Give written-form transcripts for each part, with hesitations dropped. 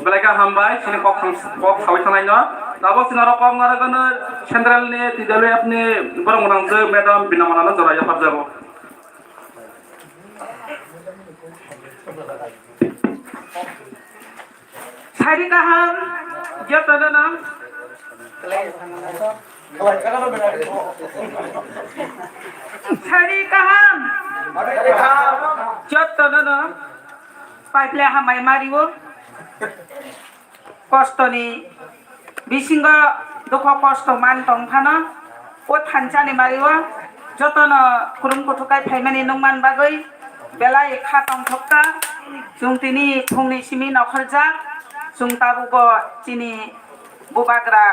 Mereka hambai sini kok sawit sananya. Tapi sinar kok ngaragan sentral ni tidak boleh apni barang orang tu madam bina mana joraya parjago. Hari kaham jat ada nam. Hari kaham jat ada nam. Paiple hamai mariwo. Kosto ni bisinga dukho kosto man tong phana o thancha ni mariwa jotono kurum kutukai phaimani nungman bagai belai kha tong thokka jungtini phungni simi nokharja jungtabugo chini bubagra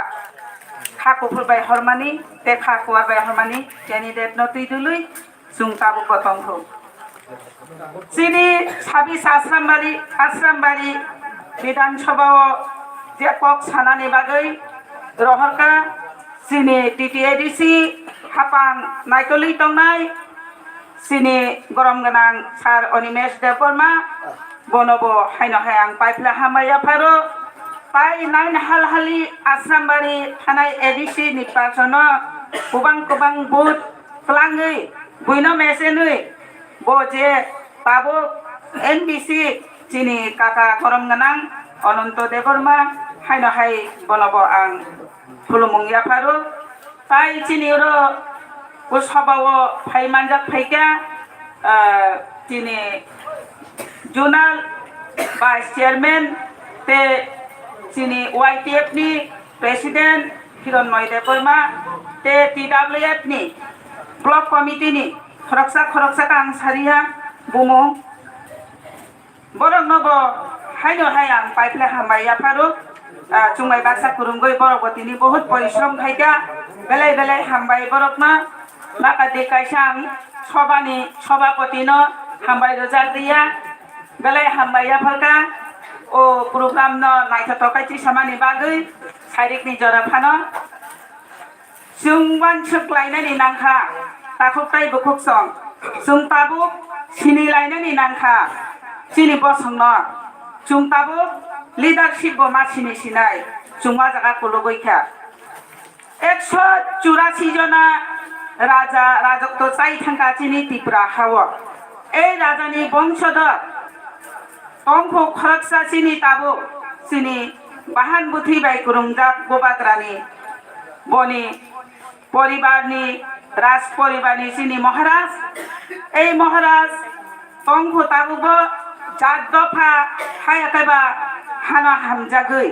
kha kufurbai hormani te kha kuarbai hormani candidate no tuidului jungtabugo tongtho chini 26 আশ্রামবাড়ি বিধানসভা যে cock সানানি বাগৈ রহরকা চিনি TTADC হাপাং নাইকলি টংনাই চিনি গরম গোনাं সার অনিমেষ দেববর্মা বনবো হাইনো হায়াং পাইফ্লা হামাইয়া ফারো পাই nine Halhali আশ্রামবাড়ি থানাই ADC নির্বাচন গোबां गोबां booth প্লাঙ্গৈ বুইনো মেসেনৈ বজে পাবো এনবিসি চিনি কাকা গরম গোনাं অনন্ত দেববর্মা হাইনো হাই বনবো আং খুলুমুংয়া ফারো পাই চিনি रो উৎসবাও ফাই মানজাক ফাইকা চিনি জোনাল ভাইস চেয়ারম্যান তে চিনি ওয়াইটিএফ नि প্রেসিডেন্ট হিরণময় দেববর্মা তে টিডব্লিউএফ नि ব্লক কমিটি नि খরকসা কাং সারিয়া বুমু বরং নব হাইনো হায়াং পাইফ্লা হামাইয়া ফারো চুমাই বাক্সা কুরুমগৈ বরবতিনি বহুত পরিশ্রম খাইকা বেলাই বেলাই হামবাই বরকমা মাকাদে কাইসাং সবানি সভাপতি ন হামবাই রোজার দিয়া বেলাই হামবাইয়া ফালকা ও প্রোগ্রাম ন নাইথত কাইছি সামানি বাগৈ সাইরিকনি জরা ফানো সুংবান সুকলাইনানি নাংখা তাখুকতাই বুকুকসং সুংতাবুক সিনিলাইনানি নাংখা চিনি বসং ন চুংতাবুক লিডারশিপ বমা চিনি সিনাই চুংমা জায়গা কলগৈখা 184 জনা রাজা রাজত্ব চাই থাকা চিনি ত্রিপুরা হাও এই রাজানি বংশধর অংখ খরকসা চিনি তাবো চিনি বাহান বুথি বাই কুরুমজাক গোবাগ্রানি বনি পরিবারনি রাজ পরিবারনি চিনি মহারাজ এই মহারাজ অংখ তাবুগো জাত দফা হায়াকাইবা হানা হামজাগৈ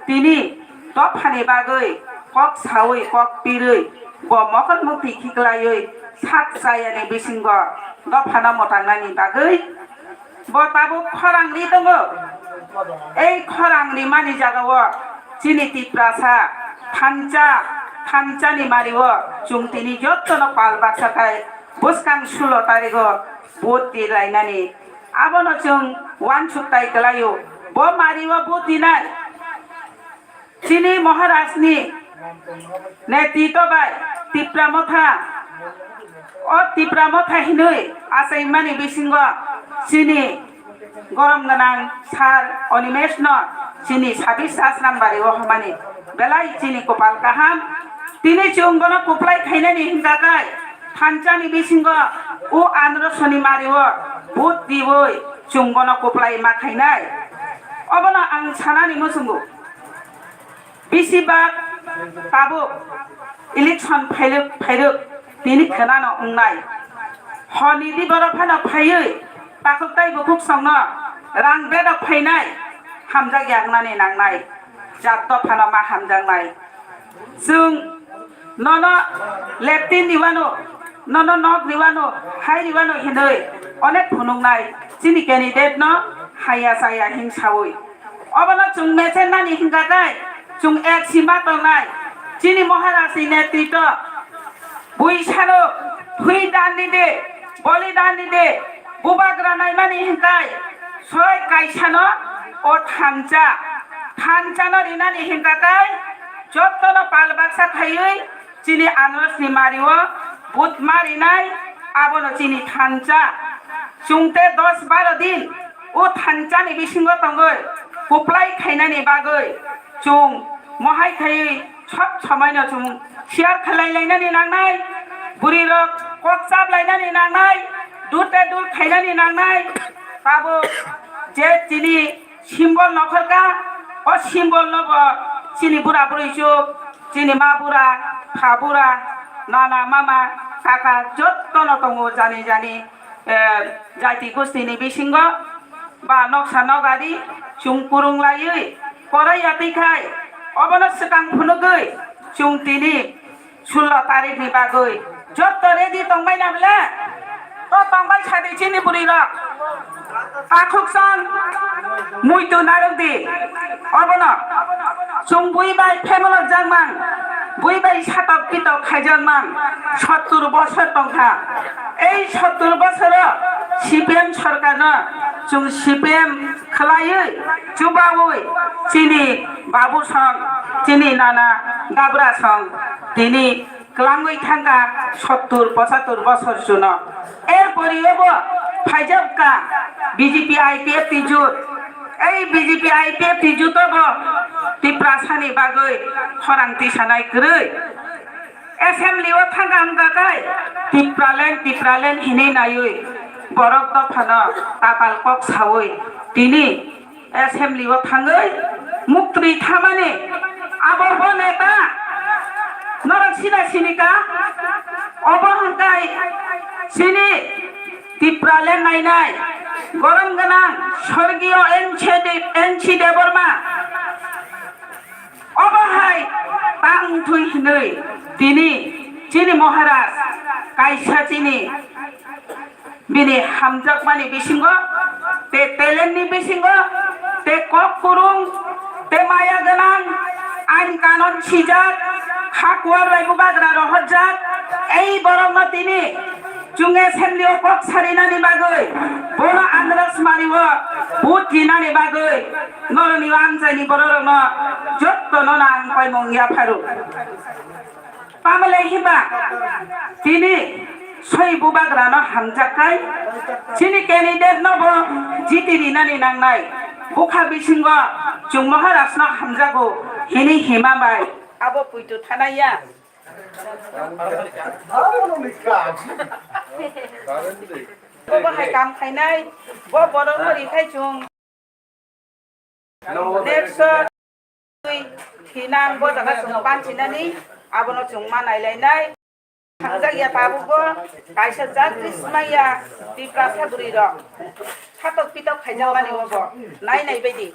তিনি দফানি বাগৈ কক সাউই কক পিরৈ ব মকত মুক্তি খিকলাयै সাত জায়ানি বিসিংগ দফানা মতাংনানি বাগৈ ব তাবো খরাংনি দङ এই খরাংনি মানি জাগাও চিনি ত্রিপ্রাসা থানচানি মারিও চুংতিনি যত্তন পাল বাক্সাকাই বুসকাং 16 তারিখ ভোট দিলাইনানি আবনো जों ওয়ান সুতাই গলাयो ব মারিও ভোট দিনাই চিনি মহারাজনি নেতৃত্ব বাই ত্রিপ্রামথা ও ত্রিপ্রামথা হিনৈ আসাই মানি বিসিংগ চিনি গরম গোনাं সার অনিমেষ ন চিনি 26 আশ্রামবাড়ি ও হমানি বেলাই চিনি কপাল কাহাম তিনি চুংবন কুপলাই খাইনানি হিংগাকাই থানচানি বিসিংগ ও আনরসনি মারিও ভোট দিবই চুংবন কুপলাই মা খাইনাই অবন আং সানানি মুসুঙ্গু বেশিরভাগ তাবো ইলেকশন ফাইলুক তিনি খেনানো উংনাই হনিদি বরফানো ফাইयै পাকুকতাই বুকুক সংন রাং বেদক ফাইনাই হামজা গ্যাংনানি নাंनाय জাত দফানো মা হামজাंनाय जों নন লেফটিন দিवानो নন নক দিवानो হাই দিवानो হিনৈ অনেক ফুনুংনাই চিনি ক্যান্ডিডেট ন হাইয়া সাইয়া হিংসাউই অবনা চুং মেছেনানি হিংগাকাই চুং এক সীমা টংনাই চিনি মহারাজনি নেতৃত্ব বুইসানো থুই দাননি দে বলিদাননি দে বুবাগ্রা নাইমানি হিংকাই সয় কাইসানো ও থানচানো রিনানি হিংগাকাই যত্তন পাল বাক্সা খাইयै চিনি আনরসনি মারিও বুথ মারিনাই abono chini thancha chungte 10-12 din o thancha ni bisingo tongoi kuplai khainani bagoi chung mohai khai sab samaino chung share khalai lainani nangnai buri rok kok chap lainani nangnai dute dul khainani nangnai pabo je chini symbol nokharka o symbol nobo chini bura buri chuk chini ma bura pha bura nana mama kaka jottono tongo jani jani jati gostini bisingo ba noksa nogari chung purung layui porai atikai obono sekang phunugui chung tini 16 tarik ni bagui jotto ready tongbai na bele to tongbai chadi chini buri rok akuk sang muitu narokdi obono chung bui bai family jangmang bui bai satok pitok khaijangmang 70 বছর tongkha ei 70 বছর CPM সরকার না chung CPM khlaiui chubaui chini babu song chini nana gabra song tini klangui thangka 70-75 বছর juno এরপরে এব ফাইজাবকা BJP IPF তিজুত এই BJP IPF তিজুতব টিপ্রাসানি বাগৈ খরাংতি সানাই গ্রৈ এসেম্বলিও থাঙ্গা হামগাকাই টিপ্রালেন হিনে নাইui বরক দফানো তাপাল cock সাউই তিনি এসেম্বলিও থাঙ্গৈ মুক্তি থামানে আবহ নেতা নরক সিনা সিনিকা অবহংকাই সিনি টিপ্রালেন নাইনাই গরম গানাং স্বর্গীয় এনসি দেববর্মা অবহাই তাং থুই হিनै তিনি চিনি মহারাজ কাইসা চিনি বিনি হামজাকমানি বিসিঙ্গ তে টেলেন্টনি বিসিঙ্গ তে কক কুরুং তে মায়া গানাং আইন কানুন সিজাক হাকুয়ার রাইবুবাগ্রা রহজাক এই বরং তিনি চুঙে সেমলিও কক সারিনানি বাগৈ বড় আন্দ্রাস মারিব ভূত কিনানি বাগৈ নরনি আমজাইনি বড়রং যত্ত ননা আংপাই মঙ্গিয়া ফারু পামলে হিবা তিনি সই বুবাগ্রানো হামজাকাই চিনি ক্যান্ডিডেট নব জিতিরি নানি নাংনাই বুখা বিসিঙ্গ চুং মহারাজ ন হামজাগো হিনি হিমাবাই আবো পুইতু থানাইয়া bo hai kam khainai bo borong mari khai chung next hinang bo daga chung panchinani abono chung manai lainai thangjagia tabugo kaisa jagrismaya tiprasa buri rok satok pitok khaijamani obo nai baidi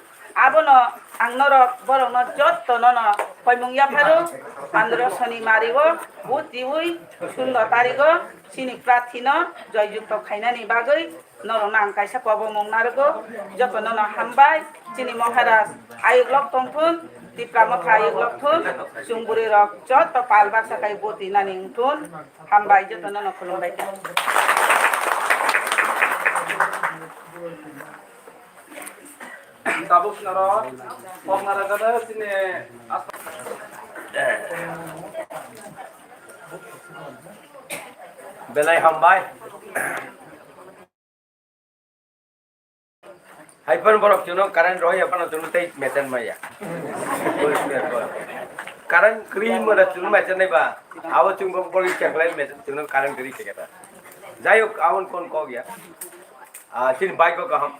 abono angnorok borongno jotto nono koimungya pharu pandro soni marigo buti-ui 16 tarigo sini prathino joyjukto khainani bagoi norona angkaisa pabo mongnarugo joto nono hambai chini moharaj ayuklok tongthun tipramokha ayuklok thun sungburi rok jotto palbak sakai buti nani thun hambai joto nono khulumbai tabuk naro pok naro kada sini belai hambai hyper borok juno current roy apana juno tei meten maya current cream mara juno meten nei ba awo chungbo bori cheklai meten juno current gri keketa jayok awon kon ko gya sin bike ko kaham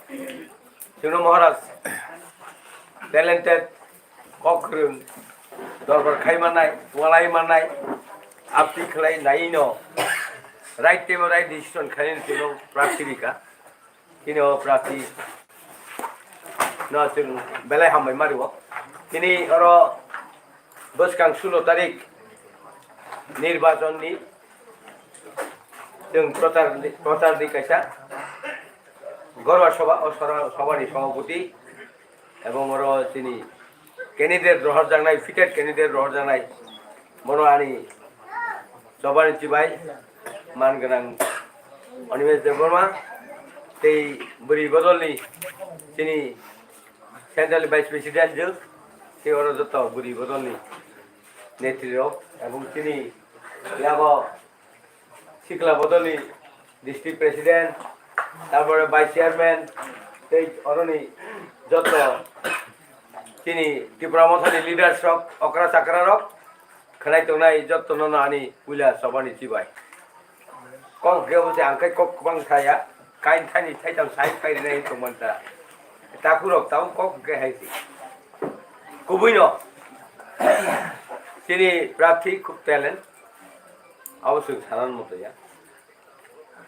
juno maharaj talented kokrung dorbar khai manai walai manai apti khlai naino right time right decision khain juno practica kino practi no chung belai hambai maribo tini oro boskang 16 tarik nirbachon ni chung prochar di kaisa Garba সভা ও সভারি সভাপতি এবং ওর তিনি candidate রহর জানাই fitted candidate রহর জানাই মনো আনি সভারি চিবাই মান গোনাং অনিমেষ দেববর্মা সেই বুড়ি বদলনি তিনি সেন্ট্রাল ভাইস প্রেসিডেন্ট যে সেই ওর যত বুড়ি বদলনি নেতৃত্ব এবং তিনি শিকলা বদলনি ডিস্ট্রিক্ট প্রেসিডেন্ট তারপরে ভাইস চেয়ারম্যান এই অরণি যত তিনি ত্রিপুরা মথানি লিডার্স রক অকরা চাকরা রক খানাই তো নাই যত ননা আনি উইলা সবানি চিবাই কং কেউ বলছে আংখাই কক বাং থায়া কাইন থানি থাইতাম সাইড কাইরি নাই তো মনটা তাকু রক তাও কক কে হাইছি খুবই ন তিনি প্রার্থী খুব ট্যালেন্ট অবশ্যই সারার মতো ইয়া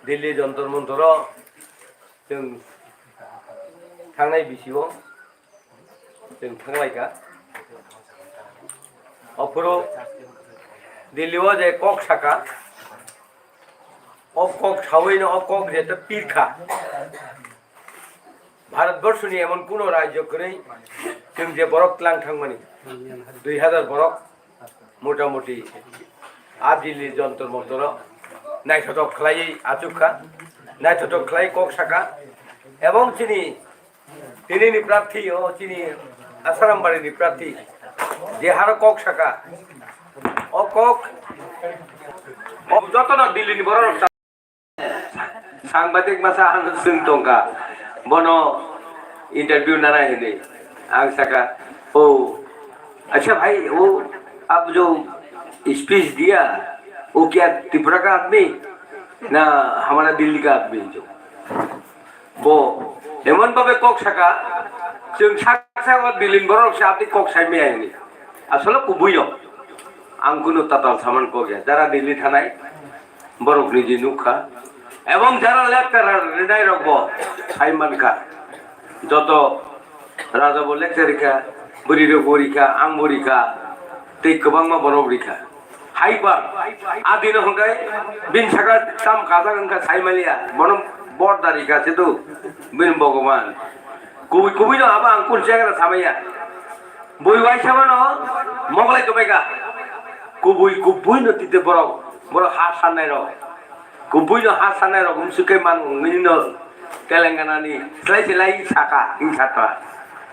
दिल्ली जंतर मंतर जों थांनाय बिसिबाव जों थांलायगा अफोराव दिल्लीआव जे कक साका अफ कक सावैनो अफ कक जेते पीरखा भारतबर्षनि एमन कोनो राज्यखौनो जों जे बरक लां थांमानि 2000 बरक मोटामुटी आ दिल्ली जंतर मंतराव नायथटक खालायै आचुखा नायथटक खालाय कक साका एवं दिनैनि प्रार्थी चिनि आसारामबारिनि प्रार्थी देहार कक साका अ कक जतन दिल्लीनि बर सांबादिक मासा आं जों दंगा बनो इंटरव्यू नाना हेने आं साका ओ अच्छा भाई वो आप जो स्पीच दिया वो क्या त्रिपुरा का आदमी ना हमारा दिल्ली का आदमी जो वो एमन भावे कक साका जों साका दिल्ली बरक से आपनि कक साइड में आयनि आसले कुबुयो आं कुनु ताताल सामान को गया जरा दिल्ली थानाय बरक निजे नुखा एवं जरा लेक्चर रिनाय रखबो साइमानखा जत राजा बो लेक्चर का बुरिरो बोरिखा आं बोरिखा तै गोबांमा बरक रिखा हाइबा आदिन हंगाय बिन सागा ताम काजा गंगा साइमालिया बन बर्दारी का से तो बिन भगवान कुबुई कुबुई न आबा अंकुर जायगा सामैया बुई वाइ सामानो मंगलाय तो बेगा कुबुई कुबुई न तिते बरक बरक हा साननाय र कुबुई न हा साननाय र गुमसुकै मान मिन तेलंगाना नि स्लाइ स्लाइ साका इंसाता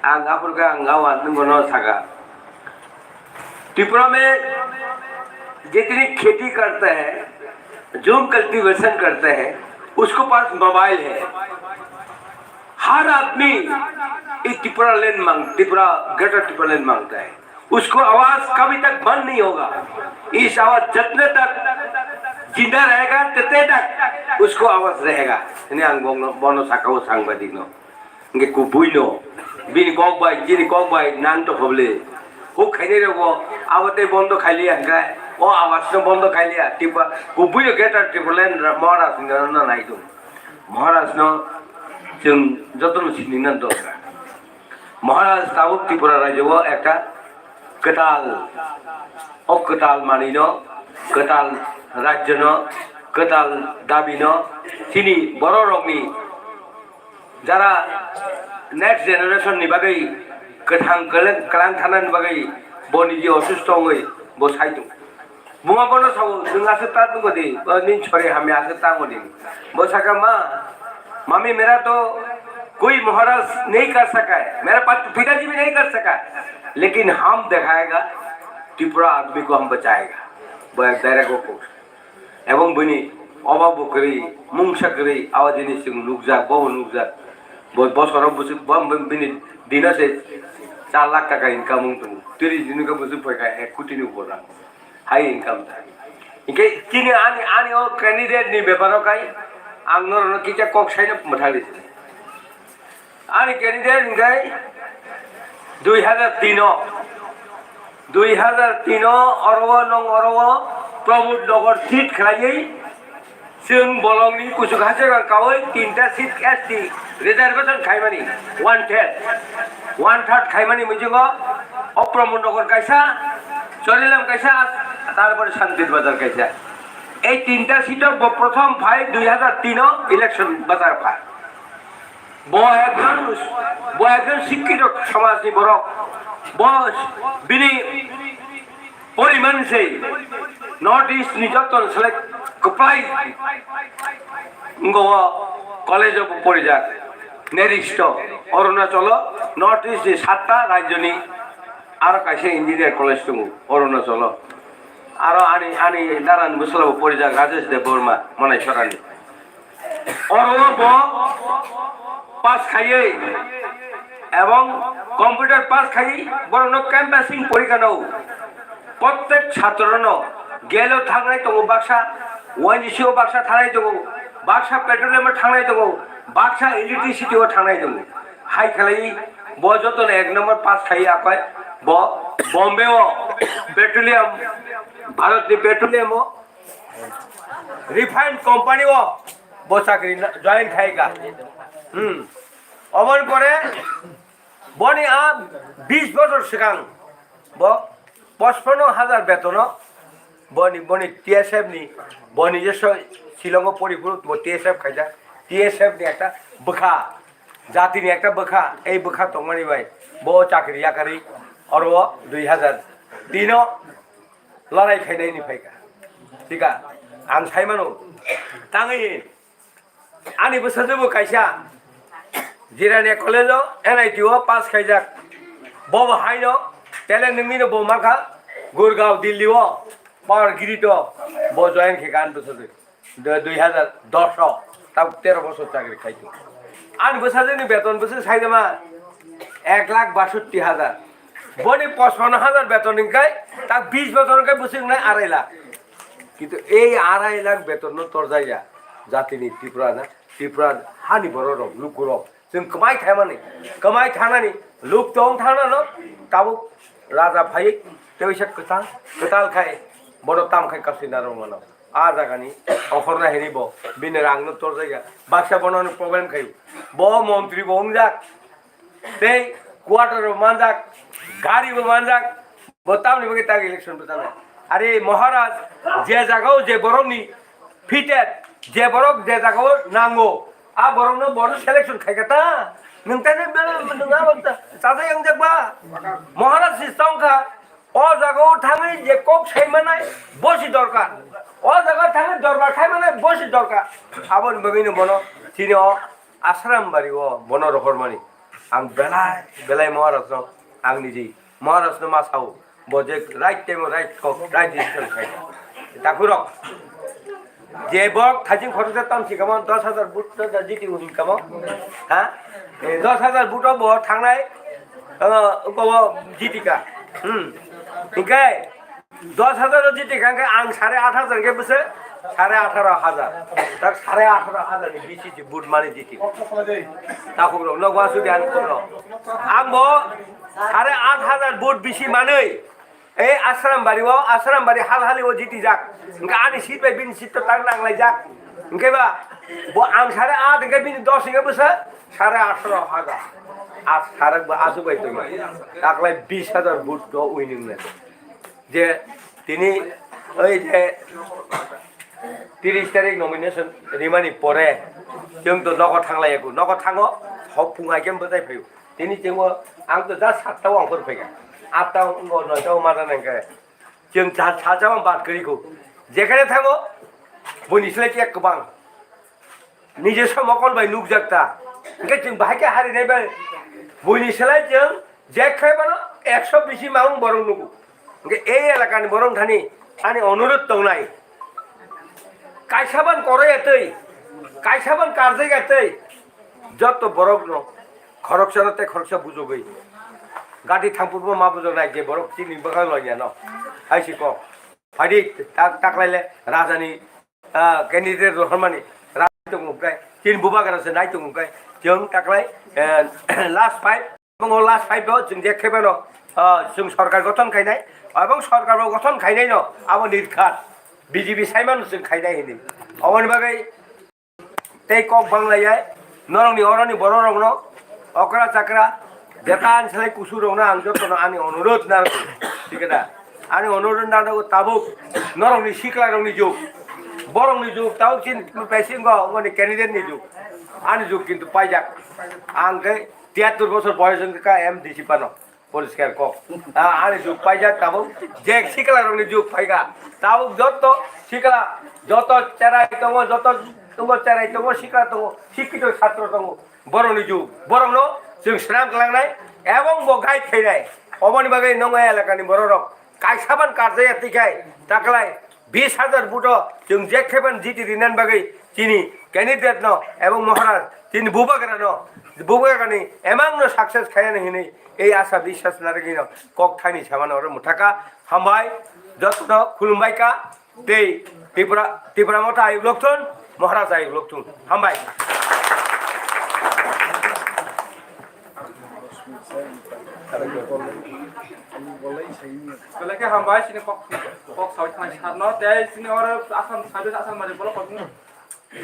आं आफुरगा आं गावा नंगनो सागा त्रिपुरा में जितनी खेती करते हैं जो कल्टीवेशन करते हैं उसको पास मोबाइल है हर आदमी Tripura land Tripura greater Tripura land मांगता है उसको आवाज कभी तक बंद नहीं होगा इस आवाज जितने तक जिंदा रहेगा तते तक उसको आवाज रहेगा ini ang bono sakaw सांबादिक नो इनके कुबुई नो बिन कक बाई जिन कक बाई नान तो होबले हो खाइने रगो आवते बंद खाइली हंगा ओ आवाज न बंद खाइलिया टिपा कुबुई गेटर टिपलेन महाराज न नाइदो महाराज न जों जतन सिनिना दरकार महाराज ताबो त्रिपुरा राज्यव একটা कटाल अकटाल मानिनो कटाल राज्य न कटाल दाबी न तिनी बड़ रंगनि যারা नेक्स्ट जेनेरेशन नि बागै गोथां कलां थानायनि बागै बनिजि असुस्थ होय बसाइदों बुमा बनो साव जोंहासो ता दुगदि निन छरे हमें आसो तांगदि बसाका मम्मी मेरा तो कोई महाराज नहीं कर सका है मेरा पिताजी भी नहीं कर सका लेकिन हम दिखाएगा त्रिपुरा आदमी को हम बचाएगा वह डायरेक्ट को एवं बनी अभाव करी मुंगसा करी आवाजनी सिंह नुकजाक बहु नुकजाक बहुत बसर बसुर बिनी दिन से 4 लाख टाका इनकाम तुम 30 दिन का बसुर पैसा 1 कोटी ऊपर हाई इनकाम था इनके किने आनी आनी ओ कैंडिडेट नि व्यापारो काई आंगनर किचा कक साइन मथाली आनी कैंडिडेट इनकाई 2003 अरव नंग अरव प्रमोद नगर सीट खलायै जों बलंनि कुसुखासे गावै 3टा सीट एसटी रिजर्वेशन खाइमानि 1/3 खाइमानि मिजिंगो अप्रमोद नगर कायसा चरिलाम कायसा तारपरे शांतिर बाजार कायसा এই 3টা सीटर प्रथम फाइ 2003 इलेक्शन बाजार फाइ बयगन शिक्षित समाजनि बरक बस बिनि परिमाण से नॉर्थ ईस्ट निजतन सेलेक्ट कप्लाई गोवा कॉलेज ऑफ परिजाक नेरिस्ट अरुणाचल नॉर्थ ईस्ट 7टा राज्यनि आरो कायसे इंजिनियर कॉलेज दङ अरुणाचल आरो आनि दारान बुसलाव परिजाक राजेश देव बर्मा मनायसरानि অর্ণব পাস খাইয়ে এবং কম্পিউটার পাস খাই বরং ক্যাম্পাসিং পরীক্ষা নাও প্রত্যেক ছাত্রনো গেলেও থানায় তো বাক্সা ওয়াইজিসিও বাক্সা থানায় দেবো বাক্সা পেট্রোলিয়ামের থানায় দেবো বাক্সা ইলেকট্রিসিটিও থানায় দেবো হাই খেলাই ব যত এক নম্বর পাস খাই আকায় বম্বেও পেট্রোলিয়াম ভারত পেট্রোলিয়ামও রিফাইন্ড কোম্পানিও ব চাকরি জয়েন খাইগা অমন করে বনি 20 বছর সিগাং ব 55,000 বেতন বনি টিএসএফ নি নিজস্ব শিলং পরিপূরক টিএসএফ খাইজা টিএসএফ নি একটা বখা জাতিনি একটা বখা এই বখা তমানি ভাই ব চাকরি আকারি অরব 2003 লড়াই খাইনাयनि फायगा थिका आं सायमानो ताङै आंनि बोसोरजोंबो कायसा जिरानि कलेजाव एनआईटीआव पास खायजाक बब हायनो तेले नोंनिनो बमाखा गुरगाव दिल्लीआव पावरगिरित ब जयन खेगान बोसोर 2010 ताव 13 বছর চাকরি খাইতো आंनि बोसोरजोंनि बेतन बोसोर सायदोमा 1,62,000 বনি 55,000 বেতনनिकाय ता 20 বছরनिकाय बोसोरनिकाय 2.5 লাখ কিন্তু এই 2.5 লাখ বেতন তোর जाया जातिनि त्रिपुरा ना त्रिपुरा हानि बर रब लुक रब जों कमाय थानानै लुक दं थानानो ताबो राजा फाइ तेवैसा कताल खाय बड़ ताम खाय कासिना रमानो आ जागानि अखरना हेनिबो बिनो रांनो तोर जाया बाक्सा बनानो प्रब्लेम खाय ब मन्त्री बंजाक ते क्वार्टर मानजाक गाड़ी मानजाक बताओ नहीं ताक इलेक्शन बताना अरे महाराज जे जगह जे बरंगनी फिटेड जे बरक जे जगह नांगो आ बरंगनो बर सिलेक्शन खायगता नोंथाने नङा साजा यंजबा महाराज सिस्टमखा अ जगह थाङै जे कक सायमानाय बसि दरकार अ जगह थाङै दरबार खायमानाय बसि दरकार आबन बगिनो बनो थिनो आश्रम बारिओ बनो रहरमानि आं बेलाय महाराज आंनि जी महाराज मा साव बजे right time right right decision खाय ताकुरक जे बक थाजिं खरसा तामसि कामा 10,000 बुट जिति उनि कामा हा 10,000 बुट ब थांनाय जितिका इकाय 10,000 जितिका आं 8,500 के बसे 18,500 तक 18,500 नि बिसिति बुट माने जिति ताकुरक नगवा सुदियान कुरो आं ब 8,500 बुट बिसि माने ए आश्रम बारी हाल जिति जाक इनका आनि सीट बाय बिन सीट तो तार नांलाय जाक इनके बा बो आं 8.5 इनके बिन 10 इनके बसे 18,500 आज सारक बा आसु बाय तो ताकलाय 20,000 बुट तो उइनिं ने जे तिनी ओइ जे 30 तारिख नमिनेशन रिमानि परे जों तो नगद थांलायगो नगद थाङो सब फुङा केम बजाय फैयो तिनी जों आं तो जा 7 आंफोर फैगा 8 9 मारा नंगे जों साजामा बात करिखौ जेखाने थाङो बनिसलाय के गोबां निजे समकल बाय नुक जाक्ता इनके जों बाहायके हारिनाय बाय बनिसलाय जों जेखायबानो 120 माउं बरं नुगु इनके ए एलाकानि बरं थानि आनि अनुरोध दंनाय कायसाबान करयतै कायसाबान कारजायगातै जत बरक न खरकसनते खरकसा बुजोबै गाड़ी थांपुरबो मा बुझो नाय जे बरक चिनि बखा लगिया न आइसि को फादि ताकलायले राजानि कैंडिडेट रहमानि राजा तो मुकाय तीन बुबा गरासे नाय तो मुकाय जों ताकलाय लास्ट फाइट এবং लास्ट फाइट जों जेखेबानो जों सरकार गठन खायनाय এবং सरकार गठन खायनाय न आबो निरखार बीजेपी साइमान जों खायनाय हिनि अवन बागै तै कक बांलायाय नरंनि अरनि बर रंनो अकरा चाकरा जेतान सलाय कुसुरौना आं जतन आनि अनुरोध ना ठीक है आनि अनुरोध ना ताबुक नरंनि सिख्लारंनि जुग बरंनि जुग ताव चिन पेसिंग गनि कैंडिडेट नि जुग आनि जुग किन्तु पाइजाक आंके 73 বছর বয়সजों का एमडीसी पानो परिष्कार को आनि जुग पाइजाक ताबुक जे सिख्लारंनि जुग पाइगा ताबुक जत सिख्ला जत चेराय दङ जत तुंग चेराय दङ सिख्ला दङ शिक्षित छात्र दङ बरंनि जुग बरंनो जों स्रां खालामनाय एवं बगाय थैनाय अमनि बागै नङा एलाकानि बररक कायसाबान कारजाया तिखाय ताकलाय 20,000 बुट जों जेखेबान जिति रिनान बागै তিনি ক্যান্ডিডেট ন এবং মহারাজ তিনি বুবাগানি এমাংনো সাকসেস খায়ানো হিনি এই আশা বিশ্বাস নারগি ন কক থাইনি সামানো মুথাকা হামবাই যত্ন খুলুমবাইকা दै ত্রিপুরা মতো আয়ুব লক্ষণ মহারাজ আয়ুব লক্ষণ হামবাই Kalau ke hamba sini kok sawit kan sarno teh sini orang asam sadis asam mari bola kok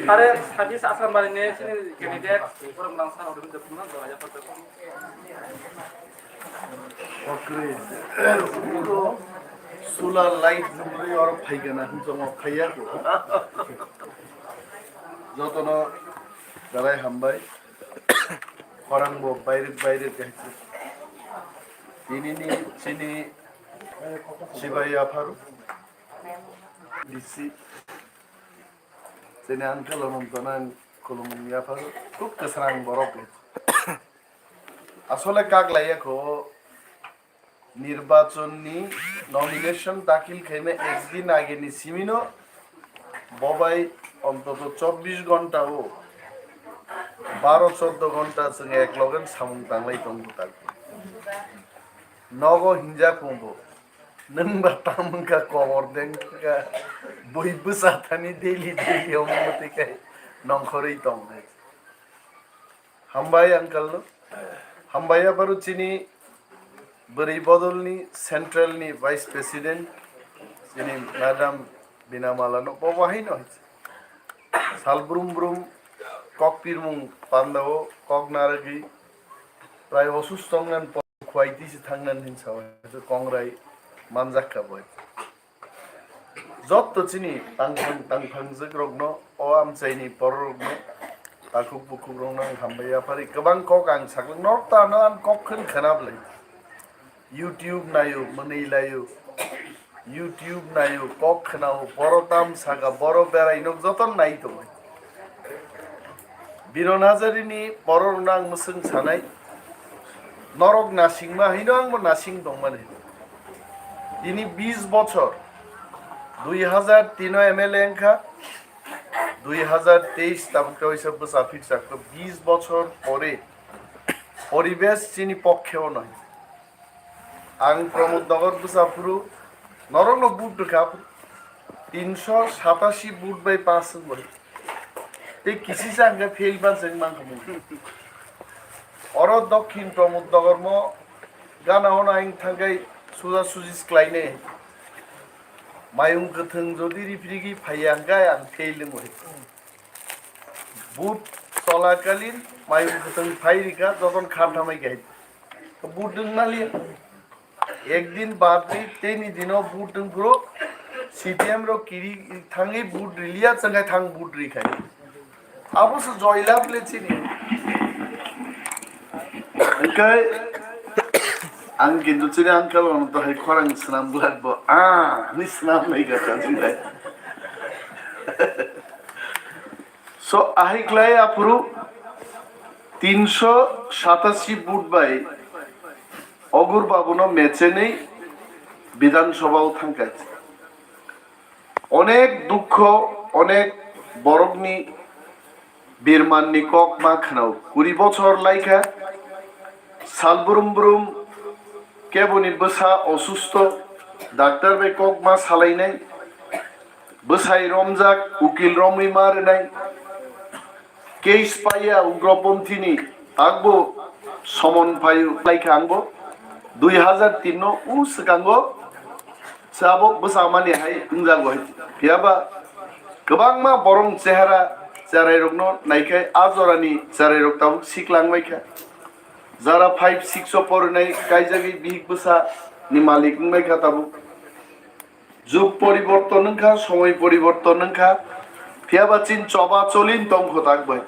tare sadis asam mari ne sini candidate orang bangsa orang jepuna do aja pada Oke, solar light number orang payah na, cuma payah tu. Jotono darai hambai, orang bo bayar kahit. Ini ni sini Shivaya Faru, DC. Sini angkel orang tuan Columbia Faru, kuk keserang borok ni. আসলে কাক লাইয়া খো নির্বাচনী nomination দাখিল Jaime একদিন আগে নি Cimino Bobai অন্তত 24 ঘন্টা ও 12-14 ঘন্টা সঙ্গে এক লগেন সামুং তাংলাই তঙ্গু থাকবে নগ হিঞ্জা কুম্বো নংবা তামুংকা কবর দেংকা বইবু সাথানি ডেইলি অমতিকাই নংখরেই তঙ্গাই হামবাই আঙ্কাল Hambaya baru sini beri bodol ni central ni vice president sini Madam Bina Malano bawahi no sal brum kok pirmung pandao kok naragi pray osustongan khwaiti si thangnan hin sawa so kongrai manjak ka boy jot to sini tangphang jogrogno o am chaini porogno Aku buku rongna hambaya pari kebang kok ang saklang norta nan kok khun khanab lai YouTube nayo manei layo YouTube nayo kok khanao borotam saga boro berai nok joton nai to Bironazari ni boror nang musung sanai norok nasing ma hinang mo nasing dongman ini 20 বছর 2003 MLA এনখা 2023 তাবুকটা হিসাব সাফিক চাকতো 20 বছর পরে পরিবেশ চিনি পক্ষেও নয় আং প্রমোদ নগর বুসাফুরু নরং বুট cup 387 booth by 5 বই এই কিসি সাঙ্গে ফেল বা জং মান কমু অর দক্ষিণ প্রমোদ নগর ম গানা হনা আইং থাঙ্গাই সুজা সুজিস ক্লাইনে মায়ুং গথং যদি রিফ্রিগি ফাইয়াঙ্গায় আং ফেইলে মরে বুট চলাকালীন মায়ুং গথং ফাইরিকা যখন খাটামাই গাই বুট দং নালিয়া একদিন বাদে তেনি দিনও বুট দং পুরো সিপিএম র কিরি থাঙ্গি বুট রিলিয়া চাঙ্গাই থাং বুট রিখাই অবশ্য জয়লাভ লেছিনি ওকে Ang ginto sini angkal orang tu hai korang senam bulat bo ni senam lagi kata sini so ahi klai apuru 387 booth বাই অগুর বাবুনো মেচে নেই বিধানসভাও থাঙ্কাছে অনেক দুঃখ অনেক বরগ্নি বীরমান্নি কক মা খানাও 20 বছর লাইখা সালবুরুম কেবনি বসা অসুস্থ ডাক্তার বে কক মা সালাইনাই বসাই রমজাক উকিল রমি মারনাই কেস পাইয়া উগ্রপন্থীনি আগবো সমন পাইউ লাইখা আংবো 2003 উ সকাঙ্গো সাবক বসা মানি হাই উংজাগো হাই পিয়াবা गोबां मा बरं চেহারা চারাই রগ্ন নাইখাই আজরানি চারাই রক্তাও সিকলাংমাইখা যারা 5-6 পড়নাই কাইজাগি বিহিক বসা নি মালিক মাইখা তাবু যুগ পরিবর্তন নখা সময় পরিবর্তন নখা ফিয়াবাচিন চবা চলিন তংখ থাকবাই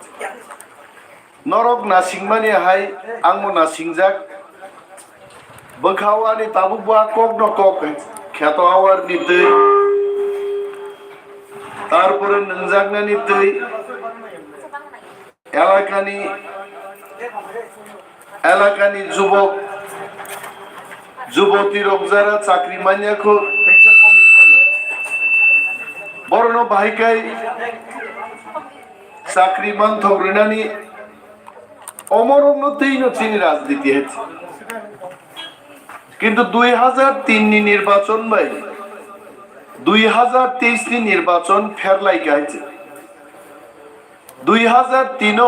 নরক নাসিংমানি হাই আংমো নাসিংজাক বখাওয়ানি তাবু বা কক ন কক খ্যাত আওয়ার নি দৈ তারপরে নংজাগনানি দৈ এলাকানি যুবক যুবতী রোগজারা চাকরি মানিয়াখো বরণ বাহিকাই চাকরি মান থগ্রিনানি অমরণ্যতেই চিনি রাজনীতি হয়েছে কিন্তু 2003 নির্বাচন ভাই 2023 নির্বাচন ফের লাইকা হয়েছে 2003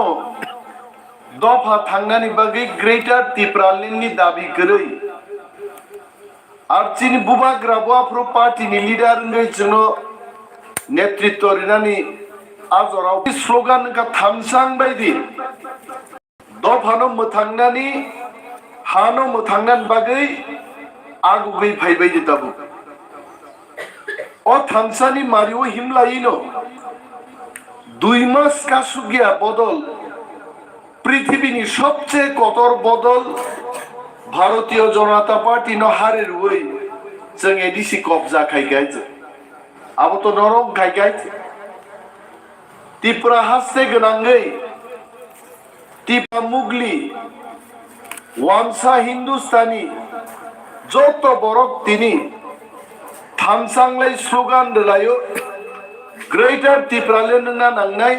দফা থাঙ্গানি বাকি গ্রেটার ত্রিপুরালিনী দাবি করে আর চিনি বুবাগ্রা বুয়াফ্রো পার্টিনি লিডার জন্য নেতৃত্ব রিনানি আজরাও স্লোগান কা থামসাং বাইদি দফানো মথাंगनानि हानो मथांगनान बागै आगुगै फाइबायदि दाबु अ थामसानि मारिओ हिमलायिनो 2 मास कासुगिया बदल पृथ्वीनि सबचेয়ে कठोर बदल भारतीय जनता पार्टी न हारेर वै जों एडिसि कब्जा खायगायजे आबो तो नरक खायगायजे त्रिपुरा हाससे गोनाङै त्रिपुरा मुगली वामसा हिंदुस्तानी যত বরক তিনি থামসাংলাই স্লোগান দিলাयो গ্রেটার ত্রিপুরালেন না নাংনাই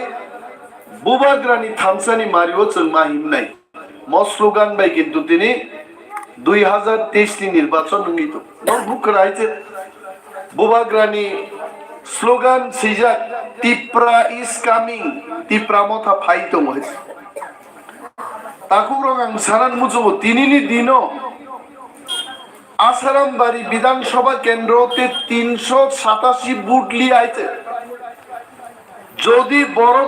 বুবাগ্রানি থামসানি মারিও जों মাহিমনাই ম স্লোগান বাই কিন্তু তিনি 2023 নির্বাচন নিত নবুকরাইতে বুবাগ্রানি স্লোগান সিজা ত্রিপুরা ইজ কামিং ত্রিপুরা মথা ফাইতো হইছে তাকুরং আং সারান মুজুবো তিনিনি দিনো আসারামবাড়ি বিধানসভা কেন্দ্রতে 387 ভোট লিয়ে আইছে যদি বড়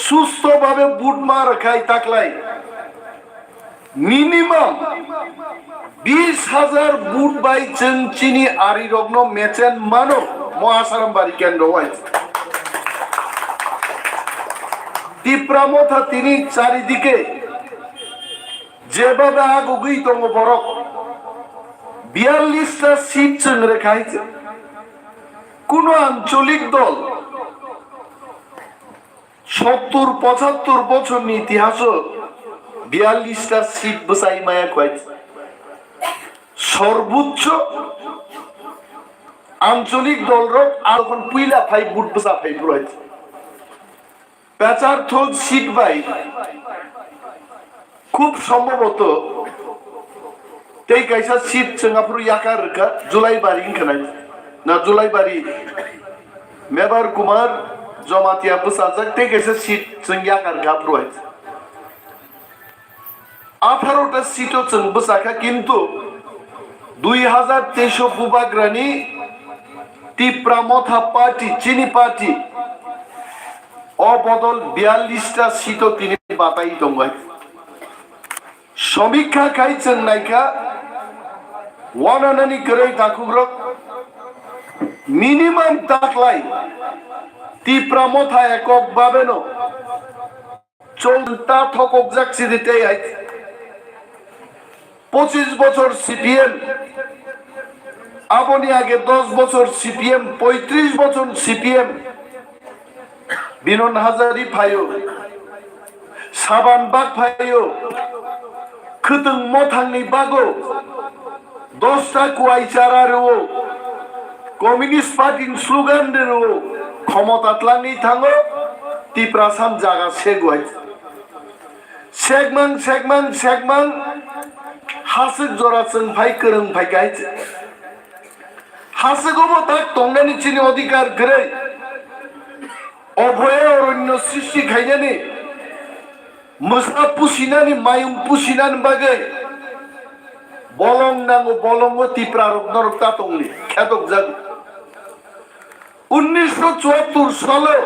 সুস্থভাবে ভোট মার খাই তাকলাই মিনিমাম 20,000 ভোট বাই চিনি আরি রগ্ন মেচেন মানো ম আসারামবাড়ি কেন্দ্র হয়েছে ত্রিপুরা মথা তিনি চারিদিকে যেভাবে আগুগই তঙ্গ বড় 42টা সিট जों রেখাইছে কোন আঞ্চলিক দল 70-75 বছর ইতিহাস 42টা সিট বসাই মায়া কইছে সর্বোচ্চ আঞ্চলিক দলর এখন পুইলা 5 ভোট বসা 5 রয়েছে পেচার থল সিট বাই খুব সম্ভবত तेई कैसा सीट सिंगापुर याकार का जुलाई बारी इंखनाय ना जुलाई बारी मेबर कुमार जमातिया बसाजक ते कैसा सीट सिंग याकार का प्रोय 18টা सीटो जों बसाखा किंतु 2023 बुबाग्रानि त्रिपुरा मथा पार्टी चिनी पार्टी अबदल 42টা सीटो তিনি বাতাই দংগাই সমীক্ষা খাইছেন নাইকা ওয়ানানানি করে তাকুগ্রক মিনিমাম তাকলাই ত্রিপুরা মথা একক ভাবেনো চলতা থকক যাচ্ছি দিতে 25 বছর সিপিএম আপনি আগে 10 বছর সিপিএম 35 বছর সিপিএম বিনন হাজারি ফাইও সাবান বাগ ফাইও খুতুং মথাংনি বাগো 10টা কুয়াইচারারও কমিউনিস্ট পার্টির স্লোগান দেরও ক্ষমতা তলানি থাঙ্গো ত্রিপুরা সাম জায়গা সেগওয়াই সেগমান হাসক জরাচং ভাই করং ভাই গাইছে হাসগবো তাক তংনানি চিনি অধিকার গরে অভয় অরণ্য সৃষ্টি খাইনানি মসা পুসিনানি মায়ুং পুসিনান বাগে বলং নাঙ্গো বলঙ্গ ত্রিপুরা রক্তা তংলি খ্যাতক জাগু 1974 সালে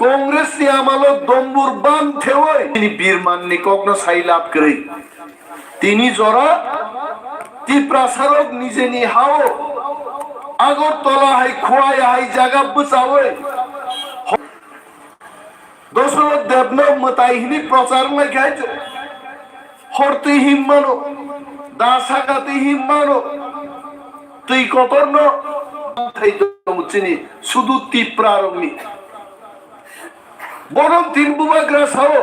कांग्रेस ने आमालो दम्बुर बाम थेवय তিনি বীরমান্নি কগ্ন সাই লাভ করে তিনি জরা ত্রিপুরা সরক নিজে নি হাও আগরতলা হাই খোয়াই হাই জায়গা বসাওয় দশরথ দেবনব মতাইহিনি প্রচার লাগাইছে হরতে হিম্মানো দাসাগাতে হিম্মানো তুই কতর্ন থাইতো মুচিনি শুধু ত্রিপুরা রংনি বরং তিন বুবাগ্রা সাও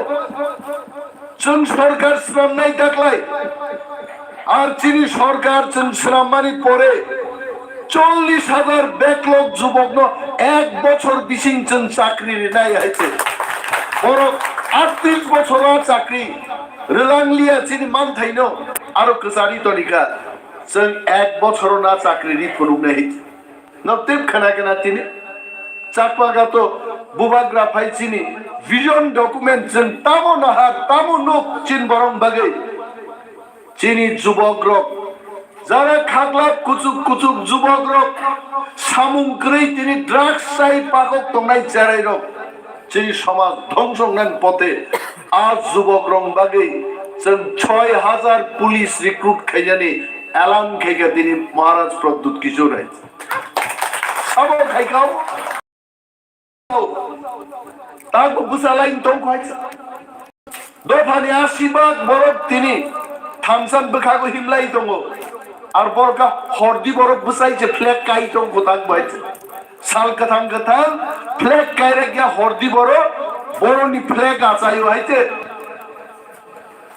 চুন সরকার শ্রম নাই থাকলাই আর চিনি সরকার চুন শ্রম মানি পরে 40,000 ব্যাকলগ যুবক 1 বছর বিশিংচন চাকরি নাই হয়েছে বড় 38 বছর চাকরি রিলাংলিয়া চিনি মান থাইনো আরো কসারি তলিকা जों 1 বছর না চাকরি রিফুনুম নাই নতিব খানা কেনা তিনি চাকপাগা তো বুবাগ্রা ফাইছিনি ভিজন ডকুমেন্ট जों তামো নাহা তামো নক চিন বরং বাগে চিনি যুবক রক যারা খাগলাপ কুচুক কুচুক যুবক রক সামুংক্রই তিনি ড্রাগস চাই পাকক তংনাই চেরাই রক চিনি সমাজ ধ্বংস নেন পথে আজ যুবক রং বাগে जों 6,000 পুলিশ রিক্রুট খাইজানি এলান খাইকা তিনি মহারাজ প্রদ্যুৎ কিশোর আছে সাবো খাইকাও তার বুসালাইন তং খাইছে দফানি 80 ভাগ বরফ তিনি থামসান বখাগো হিমলাই দङ আর বরকা হরদি বরফ বুসাইছে ফ্ল্যাগ কাই দङ গোতাক বাইছে সাল কথাং কথাং ফ্ল্যাগ কাইরে গিয়া হরদি বরফ বরনি ফ্ল্যাগ আছাই হইতে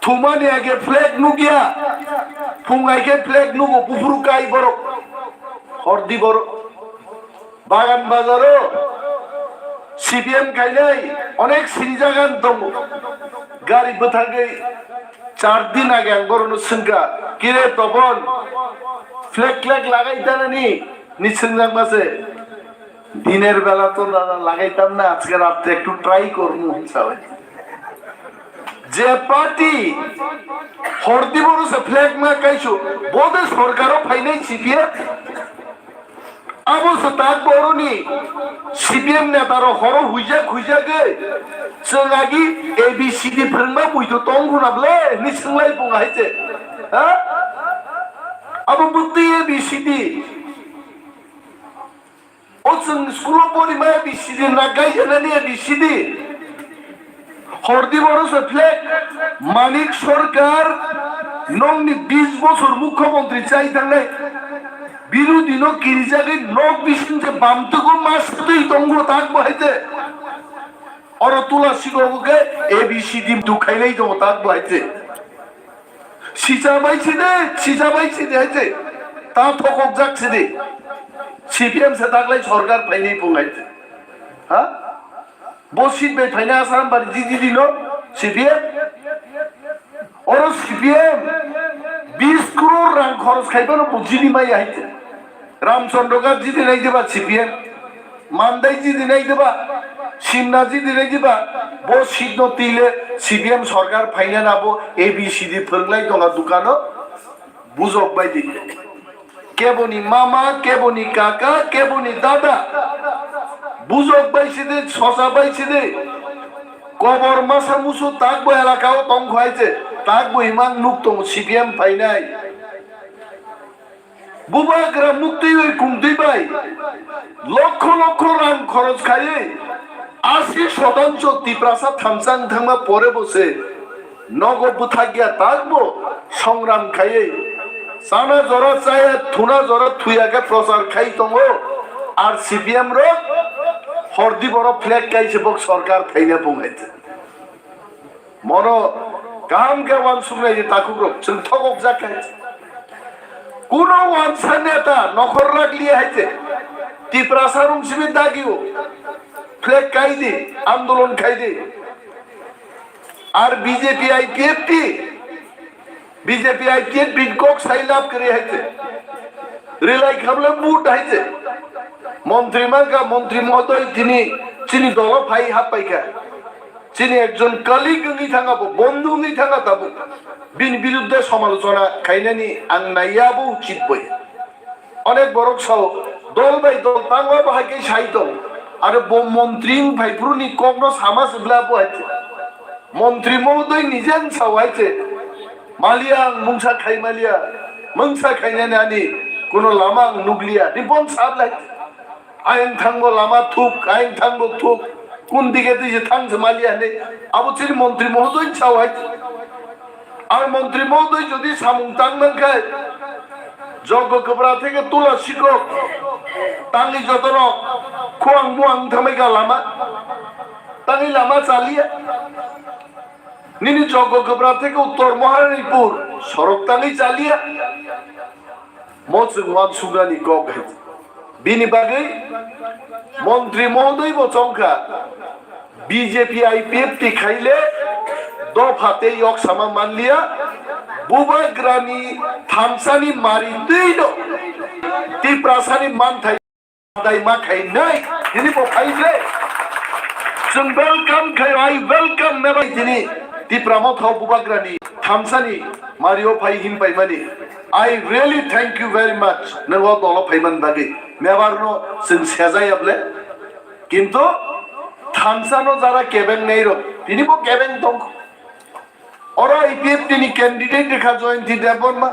থুমানি আগে ফ্ল্যাগ নুগিয়া ফুঙ্গাইকে ফ্ল্যাগ নুগো পুফুরু কাই বরফ হরদি বরফ বাগান বাজারও সিপিএম খাইলাই অনেক সিরিজাগান দङ গাড়ি বথাগে 4 দিন আগে একবরনো সিংকা কিরে তপন ফ্ল্যাগ ফ্ল্যাগ লাগাইতা নানি নিসিংজাং মাসে দিনের বেলা তো দাদা লাগাইতাম না আজকে রাতে একটু ট্রাই করমু হিসাবে যে পার্টি হরদি বরসে ফ্ল্যাগ মা কাইছো বোদে সরকারও ফাইনাই সিপিএম আবো সতাক বরনি সিপিএম নেতারো হর হুইজা খুইজাগে जोंआगि एबीसीडी फोरोंबा बुइतो तंगुनाबले निसंलाय बुङाइसे हा अब बुद्धि एबीसीडी ओ जों स्कुलाव पढिमा एबीसीडी ना गाइजानानि एबीसीडी हरदि बरस फ्लेग मानिक सरकार नंनि 20 বছর मुख्यमंत्री চাই थांनाय বিরোধী ন কিরিজাগে নক বিসিনকে বামতগো মাসতেই তঙ্গ তাক বহাইতে और तुला सिगोगे एबीसीडी दुखाइलाई दङ ताक बाइते सिजा बाइछि दे हाइते ता थकक जाकसे दे सीपीएम से ताकलाई सरकार फाइनै बुङाइते हा बसित बे फाइना आसाम बारि जिदि दिनो सीपीएम और सीपीएम 20 करोड़ रां खरच खाइबानो बुजिनि माइ हाइते रामचंद्र का जिदि नाइ देबा सीपीएम मानदाई जिदि नाइ देबा सिमनाजी दिनै दिबा बो सिदनो तिले सीपीएम सरकार फाइना नाबो एबीसीडी फोरलाय दङा दुकानो बुजक बायदि केबोनि मामा केबोनि काका केबोनि दादा बुजक बायसिदे ससा बायसिदे कबर मासा मुसु ताकबो एलाकाओ तंग खाइছে ताकबो इमान नुक दङ सीपीएम फाइनाय बुबाग्रा मुक्ति ওই কুমতি বাই লক্ষ লক্ষ রাং খরচ খাইয়ে 80% তিপ্রাসা থামসাং থামা পরে বসে নগদ বুথাগিয়া তাকবো সংগ্রাম খাইয়ে সানা জরা চায় থুনা জরা থুইয়াকে প্রচার খাই দङ আর সিপিএম র হরদি বড় ফ্ল্যাগ কাইছে বক সরকার ফাইনা বুঙাইছে মন কাম কে ওয়ান সুনাই যে তাকু র जों থকক জাকাইছে কোন ওয়ান সানেতা নখর রাখলিয়ে হাইছে তিপ্রাসা রুমসিবি দাগিও फ्लैग खाई दे आंदोलन खाई दे और बीजेपी आईपीएफ बिनकोक साइलाप करे है रिलाई खाबले मुट है मंत्री मानका मंत्री महोदय चिनी दल भाई हापाइका चिनी एकजन कलिग नि थांगाबो बंधु नि थांगा ताबो बिन बिरुद्धे समालोचना खाइनानि आं नायाबो उचित बय अनेक बरक साव दल बाय दल तांगा बाहायके साइतो आरो मंत्री भाइफ्रुनि कग्न सामा सुब्लाबो आइছে मंत्री महोदय निजेन सावाइছে मालिया मुंसा खाइ मालिया मुंसा खाइनानि आनि कोनो लामा नुगलिया निपन साबलाय आइन थांगो लामा थुक आइन थांगो थुक কোন দিকে দিছে থাংছে মালিয়া নে আবুচির মন্ত্রী মহোদয় চাওয়াইছে আর মন্ত্রী মহোদয় যদি সামুং তাংমান খায় যজ্ঞ কবরা থেকে তুলা শিকক তাঙ্গি যতন খোয়াং মুয়াং থামেগা লামা তাঙ্গি লামা চালিয়া নিনি যজ্ঞ কবরা থেকে উত্তর মহারানীপুর সড়ক তাঙ্গি চালিয়া মৎস্য সুগানি কক बिनि बागै मन्त्री महोदय बचंका बीजेपी आईपीएफ टिखाइले दफाते यक सामा मानलिया बुबाग्रानी थामसानी मारी दैनो तिप्रासानी मानथाय दाइमा खाइनाय दिनि बफाइले जों वेलकाम खाय आई वेलकाम मेबाय दिनि तिप्रामो थाव बुबाग्रानी थामसानी मारियो फाइ हिमबाय मानि I really thank you very much नंगौ दलो फाइमान बागै मेबारनो जों सेजायाब्ले किन्तु थामसानो जारा केबें नैरो दिनि बो केबें दं और आईपीएफ दिनि कैंडिडेट रेखा जयंती देबरमा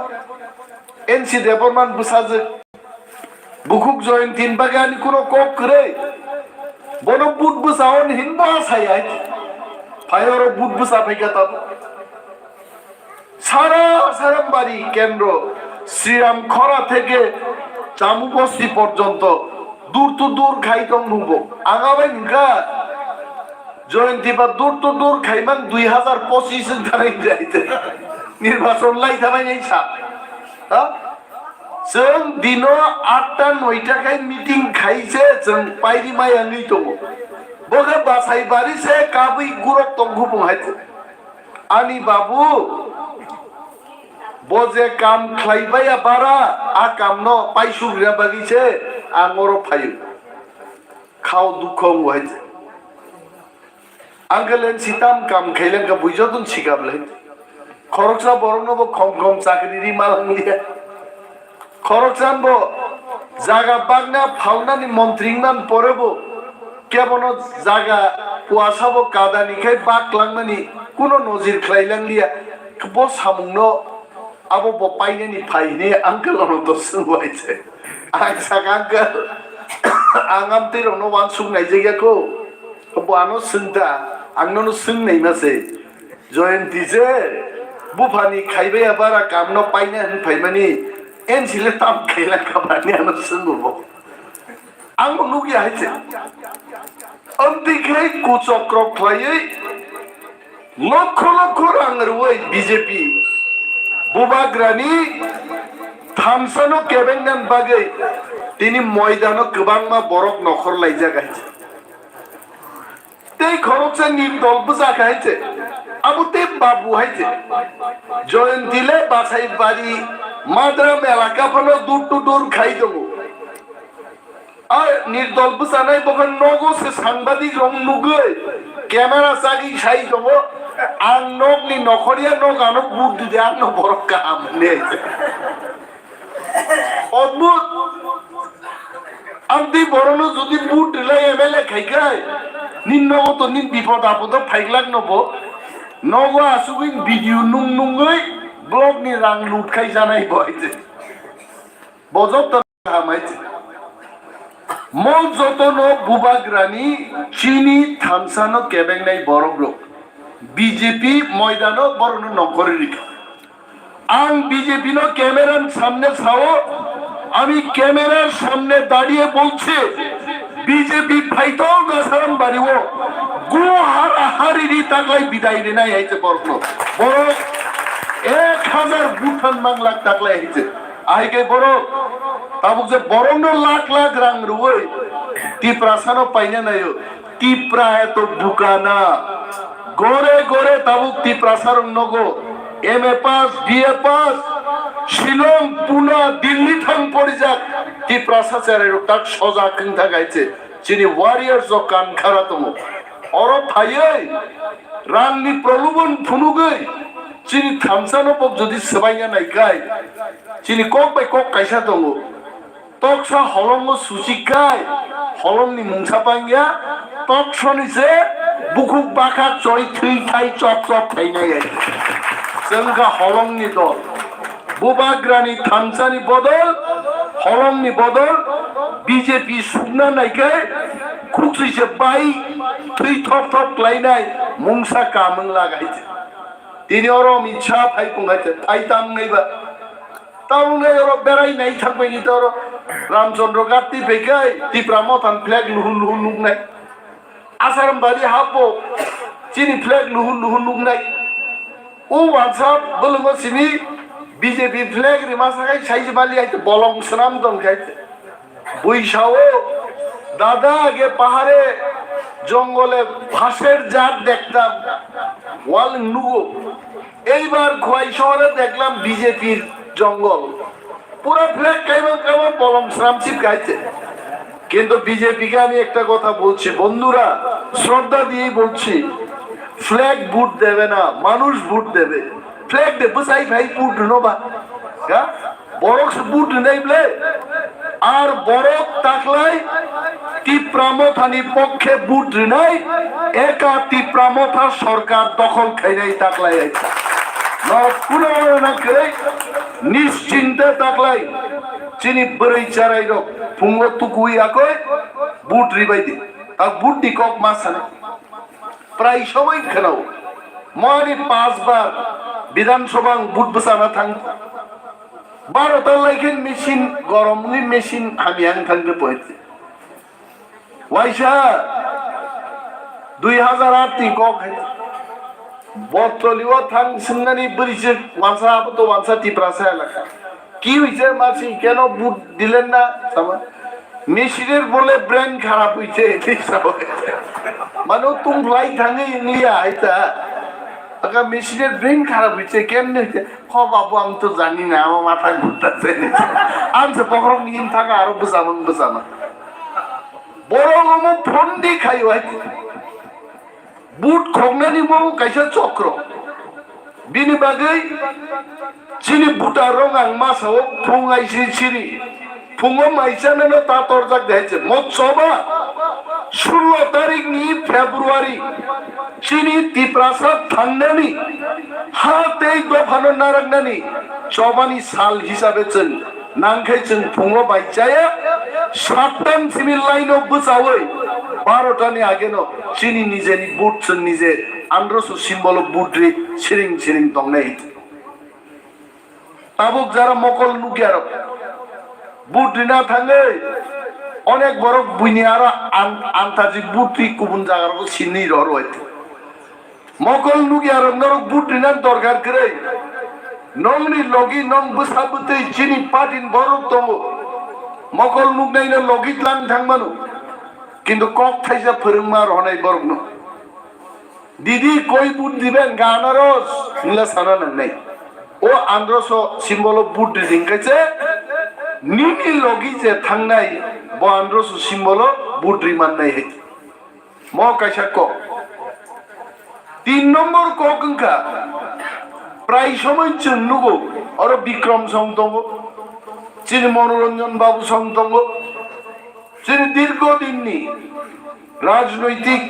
एनसी देबरमान बुसाजे बुकुक जयंती बागानि कोनो कोक करे बनो बुट बुसावन हिनबा सायाय फायर बुट बुसा फैगाता सारा सारामबाड़ी केंद्र श्रीराम खरा থেকে চামুবস্তি পর্যন্ত দূর তো দূর খাইতং নুবো আগাবাই নিকা জয়ন্তী বা দূর তো দূর খাইমান 2025 দাঁড়াই যাইতে নির্বাচন লাই থামাই নাই ছা जों दिनो 8टा 9टा खाय मीटिंग खाइसे जों पाइरि मायाङै दङ बगे बासाइबारि से काबै गुरक तंगु बुंहायते आनि बाबु बजे काम खाइबाया बारा आ कामनो पाइसुग्रिया बागिसे आंगरो फायो खाव दुखं वहायते आंगलेन सिताम काम खाइलेन का बुइजोदन सिगाबले खरकसा बरंनोबो खम खम चाकरिरि मालांलिया खरकसान बो जागा बागना फावनानि मन्त्रिंनान परेबो केबनो जागा पुआसाबो कादानिखाय बागलांनानि कुनो नजिर ख्लाइलांलिया बो सामुंनो आबो बो पाइनेनि फाइने आंकलनो तो सोंवाइसे आं सागा आंकल आंगाम तेरनो वान सुंनाय जायगाखौ बानो सोंता आंनो सोंनाय मासे जयन्तीजे बुफानि खाइबाया बारा कामनो पाइने होन फाइमानि एनसिले ताम खेला खाबानि आनो सोंगो आं नुगि हाइसे अंतिखे कुचक्र ख्लायै लक्ष लक्ष रां रुवै बीजेपी बुबाग्रानी थामसानो केबेंनान बागै दिनि मयदानो गोबांमा बरक नखर लाइजागायছে ते खरकसा निम दलबो जागायছে आबो ते बाबु हायছে जयन्तीले बासाइबारि माद्रा मेलाकाफोरनो दूर टू दूर खाइ दङ আর নির্দল বুসানাই বগন নগো সে সাংবাদিক রং নুগৈ ক্যামেরা সাগি সাই দङ आं नगनि नखरिया नगानो बुट दिदे आं न बरक काम ने अद्भुत आंदि बरनो जुदि बुट दिले एमएलए खाइगाय निन्नगो तो निन बिपद आपद फाइगलाक नबो नगो आसुगिन भिडिअ नुं नुङै ब्लगनि रां लुटखाय जानाय बयजे बजब हामायजे मल जतनो बुबाग्रानी चीनी थामसानो केबेंनाय बरग्रो बीजेपी मयदानो बरनो नखरे रिखा आं बीजेपी नो कैमरार सामने छाओ আমি ক্যামেরার সামনে দাঁড়িয়ে বলছি বিজেপি ফাইতো গাছারাম বাড়িও গো হারিরি টাকায় বিদায় রে নাই আইতে পারলো বড় 1000 বুঠান মাংলাক টাকলাই আইছে আইকে বড় তাবুক যে বড় লাখ লাখ রাং রুই টিপ্রাসানো পাইনা নাইও টিপ্রা এত বুকানা गोरे गोरे ताबुक टिप्रासारं नगो एमए पास बीए पास शिलं पुना दिल्ली थां परिजाक टिप्रासाचारे रक्ताक सजा खंथा गायचे जिनि वारियर्स जो कान खारा दङ अर फायै रांनि प्रलोभन फुनुगै जिनि थामसानो पक जदि सबायना नायगाय जिनि कक बाय कक कायसा दङ तक्सा हलंगो सुसिकाय हलंनि मुंसापांगिया तक्सनिसे बुकुक बाखा चय थै थाय चप चप थायनाय जोंगा हलंनि दल बुबाग्रानि थामसानि बदल हलंनि बदल बीजेपी सुगना नायखाय खुक्सिसे बाय थै थप थप लायनाय मुंसा कामों लागायছে दिनि अरम इच्छा फाय बुंगायছে थायताम नैबा ताउने अर बेराय नाय थांबायनि तर रामचंद्र गात्ति बेखाय टिप्रा मथान फ्लेग लुहुन लुहुन नुगनाय आसाराम बारि हाबो चिनि फ्लेग लुहुन लुहुन नुगनाय ओ वाट्सएप बलंगो सिनि बीजेपी फ्लेग रिमासाखाय साइज बालि आइते बलं सनाम दं खायते বৈশাও দাদা আগে পাহাড়ে জঙ্গলে ঘাসের জাত দেখতাম ওয়াল নুগো, এইবার খোয়াই শহরে দেখলাম বিজেপির জঙ্গল পুরো ফ্ল্যাগ কেমন কেমন বলম শ্রামচিপ গাইছে। কিন্তু বিজেপিকে আমি একটা কথা বলছি বন্ধুরা, শ্রদ্ধা দিয়েই বলছি, ফ্ল্যাগ ভোট দেবে না, মানুষ ভোট দেবে। ফ্ল্যাগ দে বসাই ভাই ভোট নবা বড় ভোট নেই বলে আর বড় তাকলাই তিপ্রামথানি পক্ষে ভোট নাই, একা তিপ্রামথা সরকার দখল খাই নাই তাকলাই নিশ্চিন্তে তাকলাই চিনি বড়ই চারাই রক ফুঙ্গ তুকুই আকয় বুট রিবাই দি আর বুট দি কক মাছ আনে প্রায় সময় খেলাও মানে 5 বার বিধানসভা বুট বসানা থাং 12টা লাইকেন মেশিন গরম নি মেশিন আমি আং থাকবে পড়তে ওয়াইসা 2008 তি কক বতলিও থাং সিংনানি বরিছে ওয়ানসা আপতো ওয়ানসা টিপ্রাসা এলাকা কি হইছে মাসি কেন বুট দিলেন না মেশিনের বলে ব্রেন খারাপ হইছে মানে তুমি লাই থাঙ্গে ইংলিয়া আইতা আকা মেশিনের ব্রেন খারাপ হইছে কেমনে হইছে হ বাবু আমি তো জানি না আমার মাথা ঘুরতেছে আমছে পকর নিন থাকা আরো বুঝানো বড় গম ফোন দি খাই হয় বুট খগনানি মো কাইসা চক্র বিনি বাগৈ চিনি বুটা রং আং মাসাও ফুঙাইছি চিনি ফুঙো মাইসানো তা তরজাক দেখাইছে মৎসবা 16 তারিখ নি ফেব্রুয়ারি চিনি তিপ্রাসাদ থান্নানি হাতেই দফানো নারাগনানি চবানি সাল হিসাবে চল নাংখাইছেন ফুঙো বাইচায়া 7টান সিভিল লাইন বসাওই 12টানি আগে ন চিনি নিজে নি বুটছেন নিজে আন্দ্রসু সিম্বল বুটরি ছিরিং ছিরিং তংনাই তাবুক যারা মকল নুকিয়ার বুটরি না থাঙ্গে অনেক বড় বুইনি আর আন্তাজি বুটরি কুবুন জায়গার চিনি রর হইতে মকল নুকিয়ার নরক বুটরি না দরকার করে নংনি লগি নং বসাবতে চিনি পাটিন বড় তম মকল নুক নাই না লগি লাং থাংমানো কিন্তু কক থাইসা ফেরমার হনাই বরগ ন দিদি কই বুট দিবেন গানারস নিলা সানা নাই ও আন্দ্রস সিম্বল বুট দিংকাইছে নিনি লগি যে থাংনাই ব আন্দ্রস সিম্বল বুট রিমান নাই হে ম কাইসা ক 3 নম্বর ককংকা প্রায় সময় চন্নুগো আর বিক্রম সংতঙ্গ চিনি মনোরঞ্জন বাবু সংতঙ্গ চিনি দীর্ঘদিননি রাজনৈতিক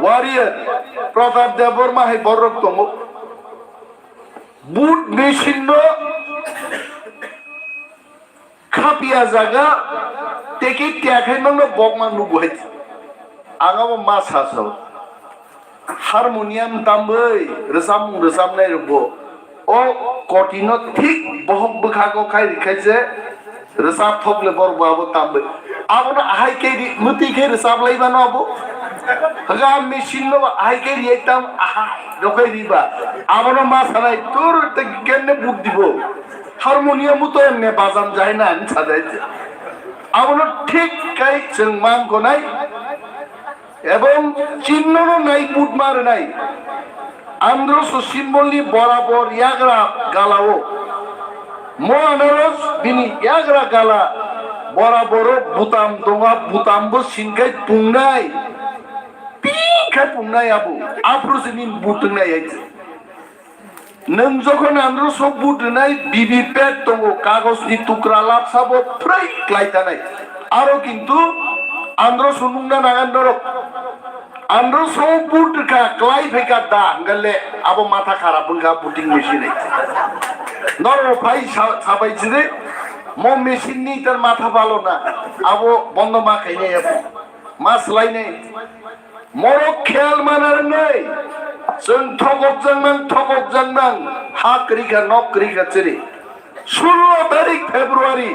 ওয়ারিয়ার প্রতাপ দেববর্মা হে বরক্তম বুট মেশিন খাপিয়া জায়গা থেকে ট্যাখাই মাংলো বকমা নুগো হইছে আগামো মাছ হাসাও হারমোনিয়াম দামবই রসাম নাই রব ও কটিন ঠিক বহক বখাগো খাই রিখাইছে রসাব থকলে বরবো আবো তামবই আবো আহাই কে মুতি কে রসাব লাইবা না আবো হগা মেশিন লো আহাই কে রিতাম আহা রকাই দিবা আবো মাছ হারাই তোর তে কেনে বুক দিব হারমোনিয়াম তো এমনে বাজান যায় না আমি সাজাইছে আবো ঠিক কাই চংমাং কো নাই এবং চিহ্নও নাই বুট মার নাই আন্দ্রস সিম্বলি বরাবর ইয়াগরা গালাও মহানরস বিনি ইয়াগরা গালা বরাবর বুতাম দোঙা বুতামব সিনকাই পুংনাই পিখাই পুংনাই আবু আফ্রোসিনিন বুট নাই আইছে নং যখন আন্দ্রস বুট নাই বিবি পেট দङ কাগজ নি টুকরা লাপসাবো ফ্রাই ক্লাইতা নাই আরো কিন্তু আন্দ্রস নুংনা নাগান নরক আন্দ্র সব বুট কা ক্লাই ফেকা দা গলে আবো মাথা খারাপ বুলগা বুটিং মেশিন আইছে নর ভাই সাবাইছে রে মো মেশিন নি তার মাথা ভালো না আবো বন্ধ মা খাই নাই মাছ লাই নাই মোর খেয়াল মানার নাই जों ঠকক জাংনাং হাকরিকা নকরিকা চেরি 16 তারিখ ফেব্রুয়ারি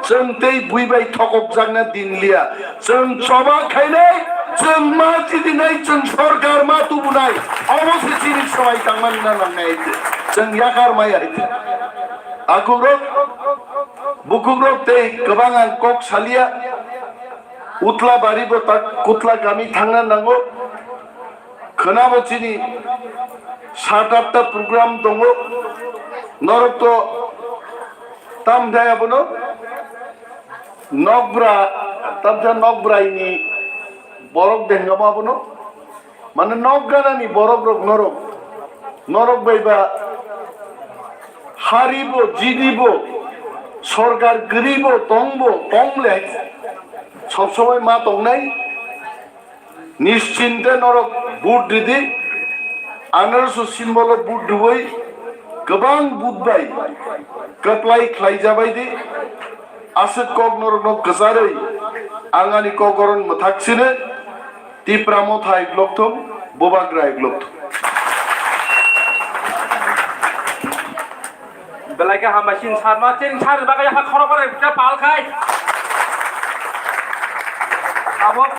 जों তেই বুইবাই ঠকক জাংনা দিন লিয়া जों সবা খাই নাই जों मा चिदि নাই जों সরকার মা তুবু নাই অবশ্যই চিনি সবাই তামান না নাই जों याकार माय आइते आकुरो बुकुरो ते गोबां कक सालिया उतला बारिबो ताक कुतला गामि थांना नांगौ खोनाबोथिनि 7-8टा प्रग्राम दङ नरक तो ताम जायाबोनो नगब्रा तामजा नगब्राइनि बरक देंगामाबोनो माने नगगानानि बरक रक नरक नरक बायबा हारिबो जिदिबो सरकार गरीबो तंबो तंले सब समय मा तंनाय निश्चिन्ते नरक बुट दिदि आनारस सिम्बल बुट दुबै गोबां बुटबाय कप्लाय ख्लाय जाबाय दि आसे कक नरक न गजारै आंगानि कगरन मथाक्सिने तिप्रामो थाय ग्लक्थम बोबाग्राय ग्लक्थम बेलायके हामासिन सारमा चेन सार बागै हा खर खर पाल खाय